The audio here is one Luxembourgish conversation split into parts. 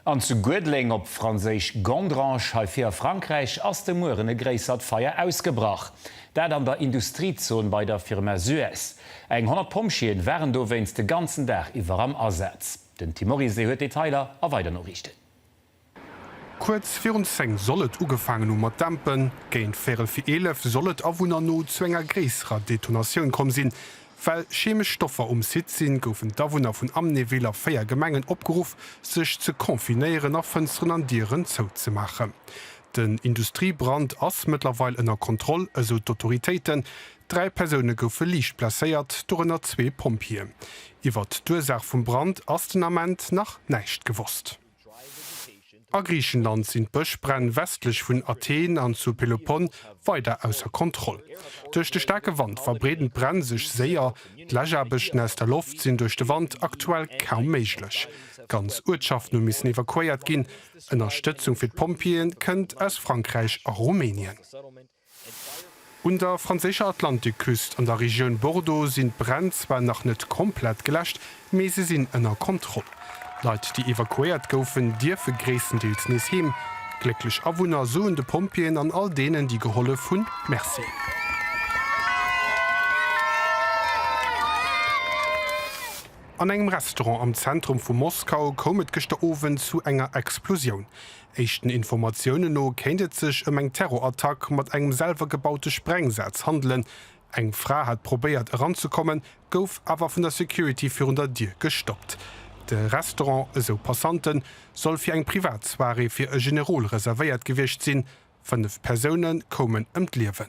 An zu Guedling op Franseich Gondranche ha fir Frankreich ass de Murene Gréissat Feier ausgebracht. Dat an der Industriezone bei der Firma Suez. Eg 100 Pomschien wären do wennst de ganzen Dach iwwer am Ersatz. Den Timorisee huet Detailer a weiter noch richten. Kurz 14 sollet ugefangen mat Dampen, géint 11 sollet awunner no zwénger gréisrer Detonatioun kom sinn. Well chemisch Stoffer Sitz sinn goufen d'Awunner vun Amneweler Féier Gemengen opgeruf, sech ze konfinéieren a Fënstren an Dieren zou ze machen. Den Industriebrand ass mittlerweile ënner Kontroll, eso d'Autoritéiten. 3 Persoune goufe liicht placéiert doënner 2 Pompien. Iwer d'Ursach vum Brand ass den Amment nach näicht gewusst. A Griechenland sind Bëchbrenn westlich vun Athen an zu Pelopon weiter ausser Kontroll. Durch de starke Wand verbreden brenn sech séier, d'Lägerbech näs der Luft sinn durch de Wand aktuell kaum méiglech. Ganz Urschaften missen evakuiert ginn. Unterstützung fir d'Pompien kënnt aus Frankreich a Rumänien. Und der franzéscher Atlantikküst an der Region Bordeaux sind Brenn zwar noch net komplett gelöscht, me se sinn ënner Kontroll. Leiit, die evakuiert goufen Dir fir Gréessendeels nees heem, glücklich Awunner soen de Pompien an all denen, die geholle vun Merci. An engem Restaurant am Zentrum vu Moskau komet gesterowen zu enger Explosion. Echten Informationen no kennet sech eng Terrorattack mat engem selber gebaute Sprengsatz handeln. Eng Fra hat probiert heranzukommen, gouf awer vun der Security für unter Dir gestoppt. De Restaurant eso Passanten soll fir eng Privatsware fir e General reservéiert gewicht sinn, 5 Personen kommen entliewen.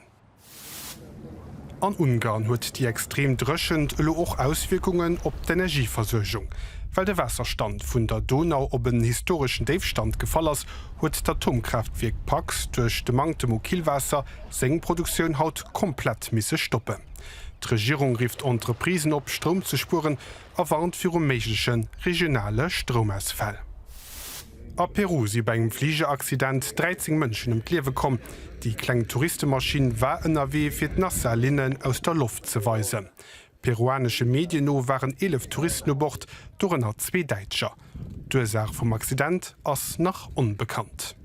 An Ungarn huet die extrem drëschend lo och Auswirkungen op d'Energieversorgung. Weil de Wasserstand vun der Donau op een historischen Deefstand gefall ass, huet d'Atomkraftwerk Pax duerch de mangtem Kielwasser Sengproduktionioun haut komplett misse stoppen. D'Regierung rift Entreprisen op Strom zu spuren, awarnt fir méiglechen regionale Stromausfall. A Peru si beim Fliegeaccident 13 Mënschen em Kliewe kom. Die kleng Touristemaschine war ënnerW fir d'Nassalinnen aus der Luft ze weisen. Peruanesche Medieno waren 11 Touristen op Bord, dorënner 2 Deitscher. D'Ursach vum Accident ass nach unbekannt.